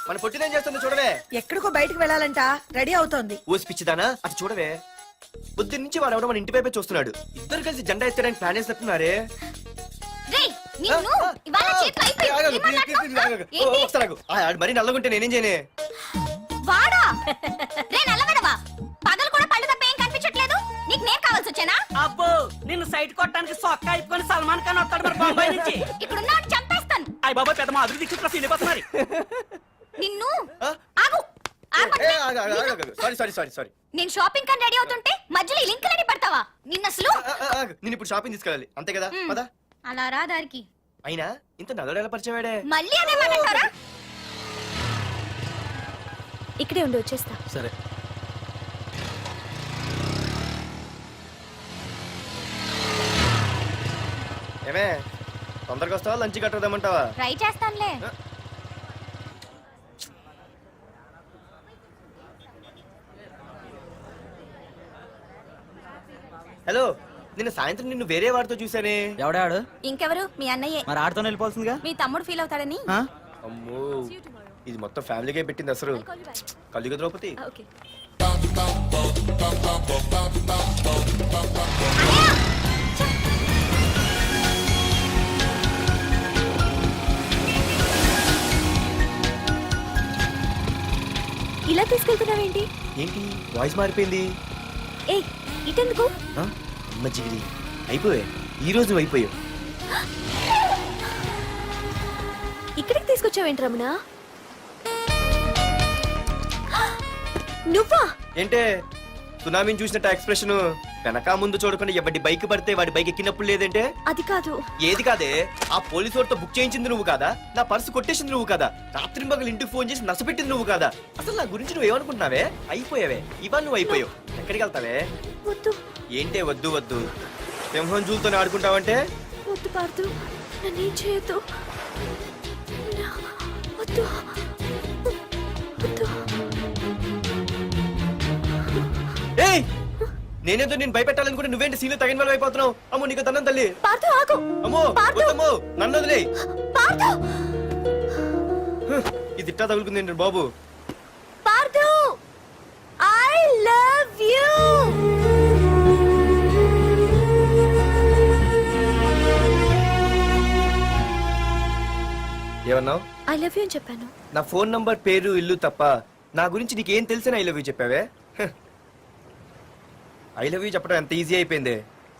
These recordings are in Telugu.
మన పొట్టినేం చేస్తుంది చూడవే. ఎక్కడికో బయటకు వెళ్ళాలంట, రెడీ అవుతోంది. ఊసి పిచ్చిదానా అటు చూడవే. బుద్ధి నుంచి వాడు ఎవడో మన ఇంటి వైపే చూస్తున్నాడు. ఇద్దరు కలిసి జెండా ఎత్తడానికి ప్లాన్ వేస్తున్నారే. మరి నల్లగుంటే నేనేం చేయనే. వాడా రే నల్లవడవా, పగలు కూడా పళ్ళు తప్ప ఏం కనిపించట్లేదు. నీకు నేను కావాల్సి వచ్చానా? అబ్బో నిన్ను సైట్ కొట్టడానికి సొక్క అయిపోయి సల్మాన్ ఖాన్ వస్తాడు మరి బొంబాయి నుంచి. ఇక్కడ ఉన్నాడు చంపేస్తాను. అయ్య బాబా పెద్ద మా అభివృద్ధి చిత్ర ఫీల్ అయిపోతున్నారు. నిన్ను ఆగు. సారీ. నేను షాపింగ్ కని రెడీ అవుతుంటే మధ్యలో ఈ లింక్ రెడీ పడతావా? నిన్న అసలు నేను ఇప్పుడు షాపింగ్ తీసుకెళ్ళాలి అంతే కదా. పద. అలా రా దారికి. అయినా ఇంత నల్లడు ఎలా పరిచయవాడే. మళ్ళీ అదే మాట్లాడతారా? ఇక్కడే ఉండి వచ్చేస్తా. సరే. ఏమే తొందరగా వస్తావా, లంచ్ కట్టదామంటావా? ట్రై చేస్తానులే. హలో, నిన్న సాయంత్రం నిన్ను వేరే వాడితో చూసానే. ఎవడాడు? ఇంకెవరు? మీ అన్నయ్యే. మరి ఆడుతో వెళ్ళిపోతుందిగా. మీ తమ్ముడు ఫీల్ అవుతాడని. అమ్మో, ఇది మొత్తం ఫ్యామిలీకే పెట్టింది అసలు. కలియుగ ద్రౌపది. ఇలా తీసుకెళ్తున్నావేంటి? ఏంటి వాయిస్ మారిపోయింది? ఏ ఇటెందుకు? అమ్మ జిగిరి అయిపోయా. ఈ రోజు అయిపోయావు. ఇక్కడికి తీసుకొచ్చావేంటి రమణ? నువ్వా? ఏంటే సునామీని చూసినట్టు ఎక్స్ప్రెషన్. వెనక ముందు చూడకుండా ఎవడి బైక్ పడితే వాడి బైక్ ఎక్కినప్పుడు లేదంటే. అది కాదు. ఏది కాదే? ఆ పోలీసు వాడితో బుక్ చేయించింది నువ్వు కాదా? నా పర్సు కొట్టేసింది నువ్వు కాదా? రాత్రి మగలు ఇంటికి ఫోన్ చేసి నసపెట్టింది నువ్వు కాదా? అసలు నా గురించి నువ్వు ఏమనుకుంటున్నావే? అయిపోయావే. ఇవాళ నువ్వు అయిపోయావు. ఎక్కడికి వెళ్తావే? వద్దు. ఏంటే వద్దు వద్దు? సింహం జూలతో ఆడుకుంటావంటే? వద్దు పార్దు, నన్నేం చేయొద్దు. వద్దు వద్దు. ఏయ్, నేనేదో నేను భయపెట్టాలనుకుంటే నువ్వేంటి సీన్లో తగిన వాళ్ళు అయిపోతున్నావు. అమ్మో నీకు దండం తల్లి. పార్దు ఆగు. అమ్మో వద్దమ్మో, నన్ను వదిలే. పార్దు, ఇది ఇట్టా తగులుకుంది ఏంటి బాబు? Pardhu, I love you. ఏమన్నావు? ఐ లవ్ యు అని చెప్పాను. నా ఫోన్ నంబర్, పేరు, ఇల్లు తప్ప నా గురించి నీకేం తెలిసిన ఐ లవ్ యూ చెప్పావే? ఐ లవ్ యూ చెప్పడం ఎంత ఈజీ అయిపోయింది.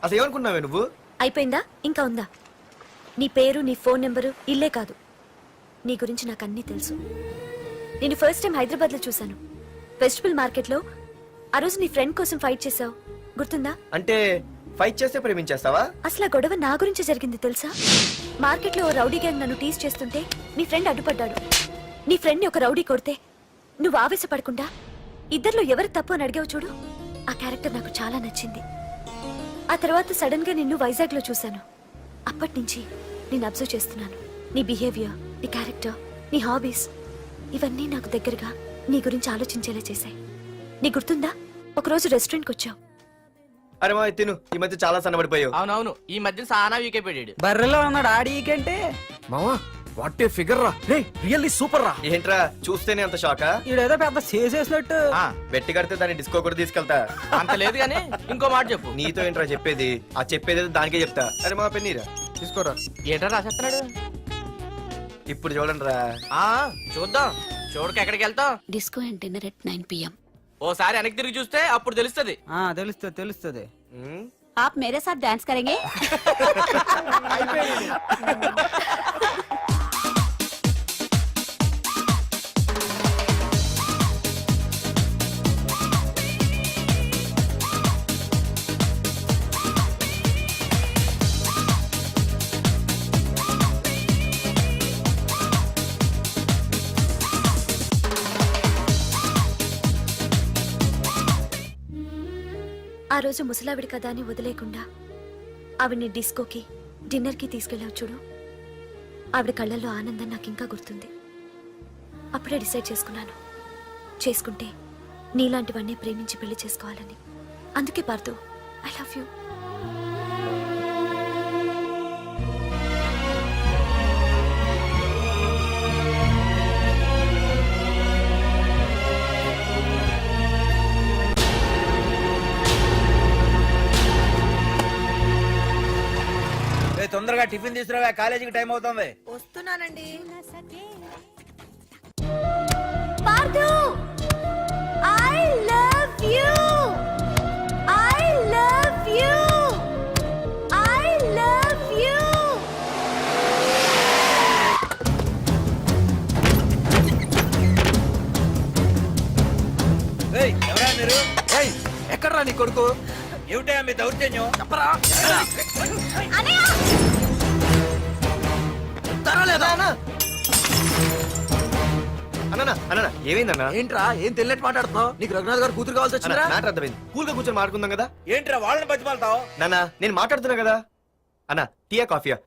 అసలు ఏమనుకున్నావే నువ్వు? అయిపోయిందా? ఇంకా ఉందా? నీ పేరు, నీ ఫోన్ నెంబరు, ఇల్లే కాదు, నీ గురించి నాకు అన్నీ తెలుసు. నేను ఫస్ట్ టైం హైదరాబాద్ లో చూశాను, వెజిటబుల్ మార్కెట్ లో. ఆ రోజు నీ ఫ్రెండ్ కోసం ఫైట్ చేసావు, గుర్తుందా? అంటే ఫైట్ చేస్తే ప్రేమించేస్తావా? అసలు ఆ గొడవ నా గురించి జరిగింది తెలుసా? మార్కెట్ లో ఓ రౌడీ గ్యాంగ్ నన్ను టీజ్ చేస్తుంటే నీ ఫ్రెండ్ అడ్డుపడ్డాడు. నీ ఫ్రెండ్ ని ఒక రౌడీ కొడితే నువ్వు ఆవేశపడకుండా ఇద్దర్లో ఎవరు తప్పు అని అడిగావు చూడు. ఆ క్యారెక్టర్ నాకు చాలా నచ్చింది. ఆ తర్వాత సడన్ గా నిన్ను వైజాగ్ లో చూశాను. అప్పటి నుంచి నేను అబ్జర్వ్ చేస్తున్నాను. నీ బిహేవియర్, నీ క్యారెక్టర్, నీ హాబీస్, ఇవన్నీ నాకు దగ్గరగా నీ గురించి ఆలోచించేలా చేశాయి. నీ గుర్తుందా, ఒకరోజు రెస్టారెంట్ కి వచ్చావు. అరే మా తిను, ఈ మధ్య చాలా సన్నబడిపోయావు. అవునవును, ఈ మధ్య సానా వీకైపోయాడు. బర్రెలో ఉన్నాడు ఆడికంటే. మావా వాట్ ఏ ఫిగర్ రా. రే రియల్లీ సూపర్ రా. ఏంట్రా చూస్తేనే అంత షాకా? ఈడేదో పెద్ద చేసేసినట్టు. బెట్టి కడితే దాన్ని డిస్కో కూడా తీసుకెళ్తా. అంత లేదు గానీ ఇంకో మాట చెప్పు. నీతో ఏంట్రా చెప్పేది? ఆ చెప్పేది దానికే చెప్తా. అరే మా పెన్నీరా తీసుకోరా. ఏంట్రా రాసేస్తున్నాడు? ఇప్పుడు చూడండి రా. చూద్దాం. చూడక ఎక్కడికి వెళ్తాం? Disco and dinner at 9 PM. ఓసారి వెనక్కి తిరిగి చూస్తే అప్పుడు తెలుస్తుంది. తెలుస్తుంది. आप मेरे साथ डांस करेंगे? ఆ రోజు ముసలావిడి కదా అని వదిలేకుండా ఆవిడ్ని డిస్కోకి, డిన్నర్కి తీసుకెళ్ళావు చూడు. ఆవిడ కళ్ళల్లో ఆనందం నాకు ఇంకా గుర్తుంది. అప్పుడే డిసైడ్ చేసుకుంటే నీలాంటివన్నీ ప్రేమించి పెళ్లి చేసుకోవాలని. అందుకే Parthu, I love you. Tiffin తీసుకురావా, కాలేజీకి టైం అవుతుంది. వస్తున్నానండి. Parthu I love you I love you I love you. ఏయ్, ఎవరా మీరు? ఏయ్, ఎక్కడ్రా నీ కొడుకు? ఏమిటా మీ దౌర్జన్యం? చెప్పరా? అన్నయ్య తరలేదా? అన్న ఏమైందన్నా? ఏంట్రా ఏం తెలియట్ మాట్లాడుతున్నావు? నీకు రఘునాథ్ గారు కూతురు కావాల్సి అన్న, వచ్చిందిరా? మ్యాటర్ అర్థమైంది. కూల్ గా కూర్చొని మాట్లాడుకుందాం కదా. ఏంట్రా వాళ్ళని బతిమాలతావు? నాన్న నేను మాట్లాడుతున్నా కదా. అన్న టీయా కాఫీయా?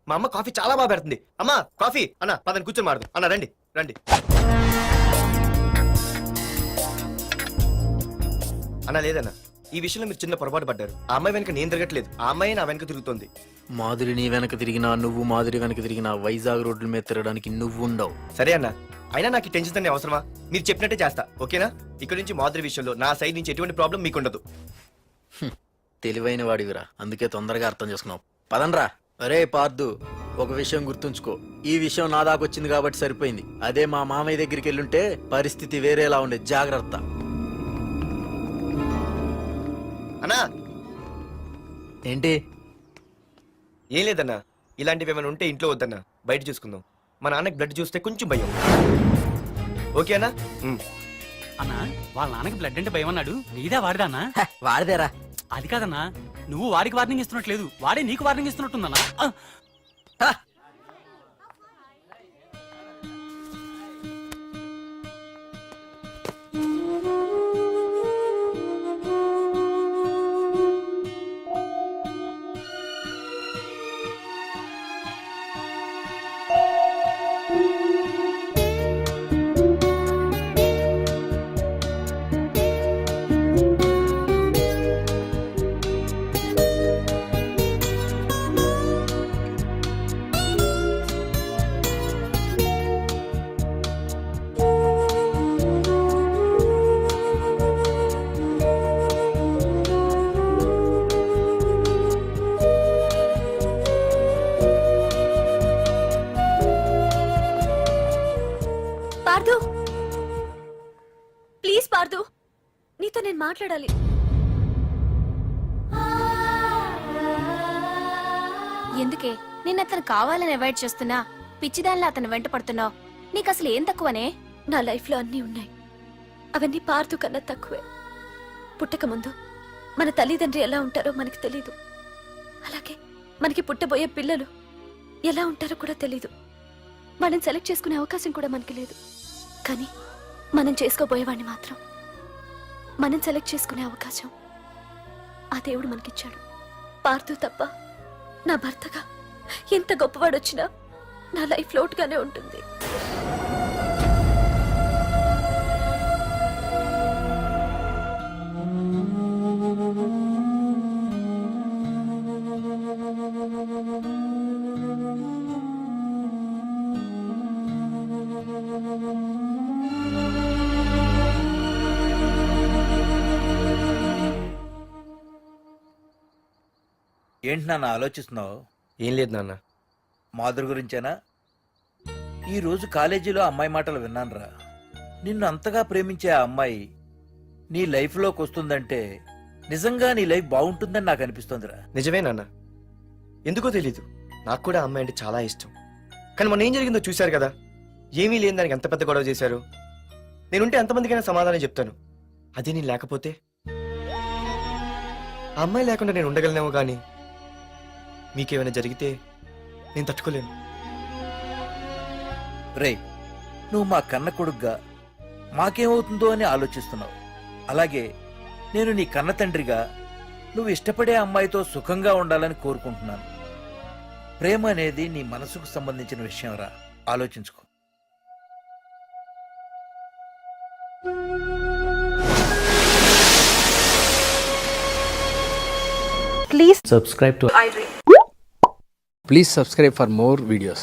మా అమ్మ కాఫీ చాలా బాగా పెడుతుంది. అమ్మా కాఫీ. అన్న పదని కూర్చొని మాడదు. అన్న రండి రండి. అన్న లేదన్న, ఈ విషయంలో మీరు చిన్న పొరపాటు పడ్డారు. ఆ అమ్మాయి వెనక నేను తిరగట్లేదు, ఆ అమ్మాయి నా వెనక తిరుగుతోంది. మాధురి నీ వెనక తిరిగినా, నువ్వు మాధురి వెనక తిరిగినా వైజాగ్ రోడ్ల మీద తిరగడానికి నువ్వు ఉండవు. సరే అన్న, అయినా నాకు ఈ టెన్షన్ అనే అవసరమా? మీరు చెప్పినట్టే చేస్తా, ఓకేనా? ఇక్కడ నుంచి మాధురి విషయంలో నా సైడ్ నుంచి ఎటువంటి ప్రాబ్లం మీకు ఉండదు. తెలివైన వాడివిరా, అందుకే తొందరగా అర్థం చేసుకున్నావు. పదండ్రా. అరే పార్దు, ఒక విషయం గుర్తుంచుకో. ఈ విషయం నా దాకొచ్చింది కాబట్టి సరిపోయింది. అదే మా మామయ్య దగ్గరికి వెళ్ళుంటే పరిస్థితి వేరేలా ఉండేది. జాగ్రత్త. అన్నా ఏంటి? ఏం లేదన్నా, ఇలాంటివి ఏమైనా ఉంటే ఇంట్లో వద్దన్నా, బయట చూసుకుందాం. మా నాన్నకి బ్లడ్ చూస్తే కొంచెం భయం. ఓకే అన్నా? అన్నా వాళ్ళ నాన్నకి బ్లడ్ అంటే భయం అన్నాడు. నీదా వాడిదానా? వాడిదేరా. అది కాదన్నా, నువ్వు వాడికి వార్నింగ్ ఇస్తున్నట్లేదు, వాడే నీకు వార్నింగ్ ఇస్తున్నట్టుందన్నా. పార్థు ప్లీజ్ పార్థు, నీతో నేను మాట్లాడాలి. ఎందుకే నిన్న అతను కావాలని అవాయిడ్ చేస్తున్నా పిచ్చిదానిలో అతను వెంట పడుతున్నావు? నీకు అసలు ఏం తక్కువనే? నా లైఫ్ లో అన్నీ ఉన్నాయి, అవన్నీ పార్థు కన్నా తక్కువే. పుట్టక ముందు మన తల్లిదండ్రి ఎలా ఉంటారో మనకి తెలీదు, అలాగే మనకి పుట్టబోయే పిల్లలు ఎలా ఉంటారో కూడా తెలీదు. వాళ్ళని సెలెక్ట్ చేసుకునే అవకాశం కూడా మనకి లేదు. కానీ మనం చేసుకోబోయేవాడిని మాత్రం మనం సెలెక్ట్ చేసుకునే అవకాశం ఆ దేవుడు మనకిచ్చాడు. పార్థు తప్ప నా భర్తగా ఎంత గొప్పవాడొచ్చినా నా లైఫ్ లోటుగానే ఉంటుంది. ఏంటి నాన్న ఆలోచిస్తున్నావు? ఏం లేదు నాన్న. మాధురి గురించేనా? ఈ రోజు కాలేజీలో అమ్మాయి మాటలు విన్నానురా. నిన్ను అంతగా ప్రేమించే ఆ అమ్మాయి నీ లైఫ్లోకి వస్తుందంటే నిజంగా నీ లైఫ్ బాగుంటుందని నాకు అనిపిస్తోందిరా. నిజమే నాన్న, ఎందుకో తెలీదు, నాకు కూడా అమ్మాయి అంటే చాలా ఇష్టం. కానీ మొన్న ఏం జరిగిందో చూశారు కదా. ఏమీ లేని దానికి ఎంత పెద్ద గొడవ చేశారు. నేనుంటే ఎంతమందికైనా సమాధానం చెప్తాను. అదే నేను లేకపోతే? ఆ అమ్మాయి లేకుండా నేను ఉండగలనేమో, కానీ మీకేమైనా జరిగితే నేను తట్టుకోలేను. రేయ్, నువ్వు మా కన్న కొడుగ్గా మాకేమవుతుందో అని ఆలోచిస్తున్నావు. అలాగే నేను నీ కన్న తండ్రిగా నువ్వు ఇష్టపడే అమ్మాయితో సుఖంగా ఉండాలని కోరుకుంటున్నాను. ప్రేమ అనేది నీ మనసుకు సంబంధించిన విషయం రా, ఆలోచించుకో. Please subscribe for more videos.